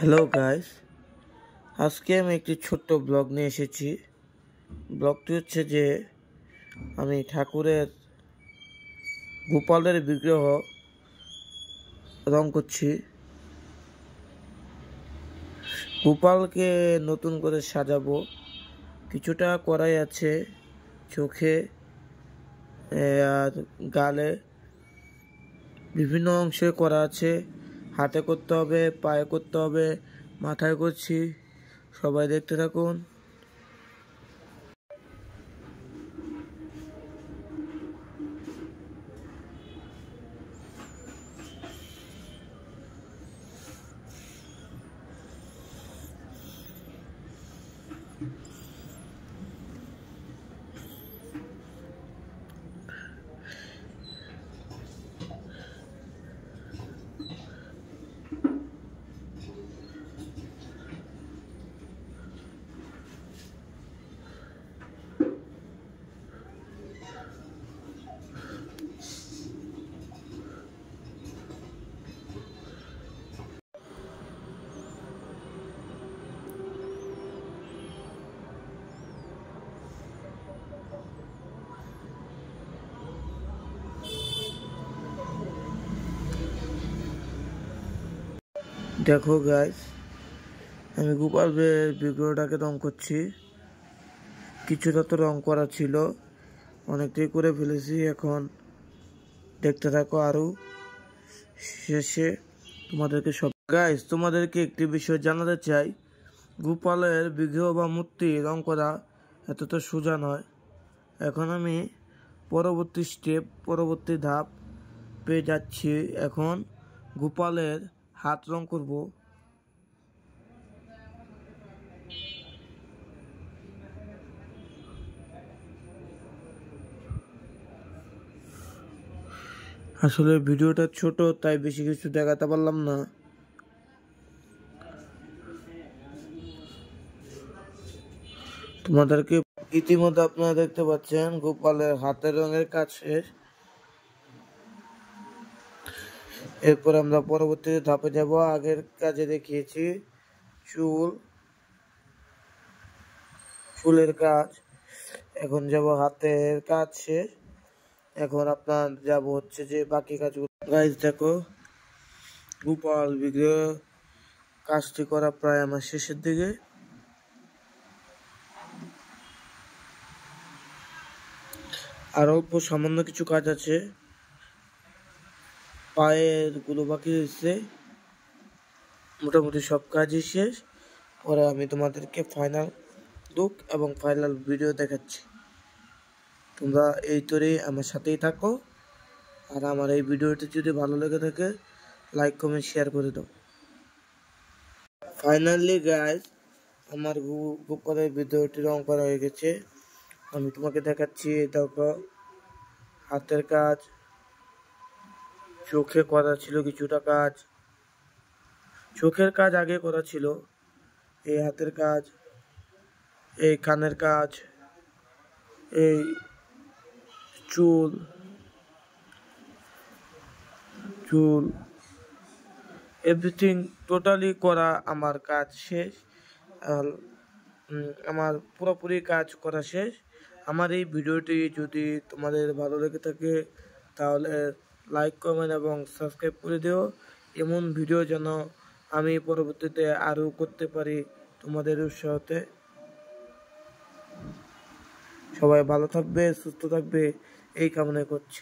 Hello guys, আজকে আমি একটি ছোট্ট ব্লগ নিয়ে এসেছি। ব্লগটি হচ্ছে যে আমি ঠাকুরের গোপালের বিগ্রহ রং করছি। গোপালকে নতুন করে সাজাবো। কিছুটা করাই আছে চোখে আর গালে, বিভিন্ন অংশে করা আছে। হাতে করতে হবে, পায়ে করতে হবে, মাথায় করছি। সবাই দেখতে থাকুন। দেখো গাইস, আমি গোপালের বিগ্রহটাকে রং করছি। কিছুটা তো রং করা ছিল, অনেকটাই করে ফেলেছি। এখন দেখতে থাকো আরো শেষে তোমাদেরকে সব। গাইস, তোমাদেরকে একটি বিষয় জানাতে চাই। গোপালের বিগ্রহ বা মূর্তি রং করা এতটা সোজা নয়। এখন আমি পরবর্তী ধাপ পেয়ে যাচ্ছি। এখন গোপালের হাত রং করব। আসলে ভিডিওটা ছোট, তাই বেশি কিছু দেখাতে পারলাম না। তোমাদেরকে ইতিমধ্যে আপনারা দেখতে পাচ্ছেন গোপালের হাতের রঙের কাজ শেষ। এরপর আমরা পরবর্তী ধাপে যাব। আগের কাজে দেখিয়েছি চুলের কাজ, এখন যাব হাতের কাজ শেষ। এখন আপনার যাব হচ্ছে যে বাকি কাজগুলো। গাইস দেখো, গোপাল বিগ্রহ কাজটি করা প্রায় আমার শেষের দিকে। আর অল্প সামান্য কিছু কাজ আছে, পায়ের গুলো বাকি রয়েছে। মোটামুটি সব কাজই শেষ। পরে আমি তোমাদেরকে ফাইনাল লুক এবং ফাইনাল ভিডিও দেখাচ্ছি। তোমরা এই তরেই আমার সাথেই থাকো। আর আমার এই ভিডিওটি যদি ভালো লেগে থাকে, লাইক কমেন্ট শেয়ার করে দাও। ফাইনালি গাইস, আমার গোপালের ভিডিওটি রং করা হয়ে গেছে। আমি তোমাকে দেখাচ্ছি। দেখো, হাতের কাজ, চোখে করা ছিল কিছুটা কাজ। চোখের কাজ আগে করা ছিল। এই হাতের কাজ, এই কানের কাজ, এই চুল এভরিথিং টোটালি করা আমার কাজ শেষ। আমার পুরোপুরি কাজ করা শেষ। আমার এই ভিডিওটি যদি তোমাদের ভালো লেগে থাকে, তাহলে লাইক কমেন্ট এবং সাবস্ক্রাইব করে দিও। এমন ভিডিও যেন আমি পরবর্তীতে আরও করতে পারি তোমাদের উৎসাহতে। সবাই ভালো থাকবে, সুস্থ থাকবে, এই কামনা করছি।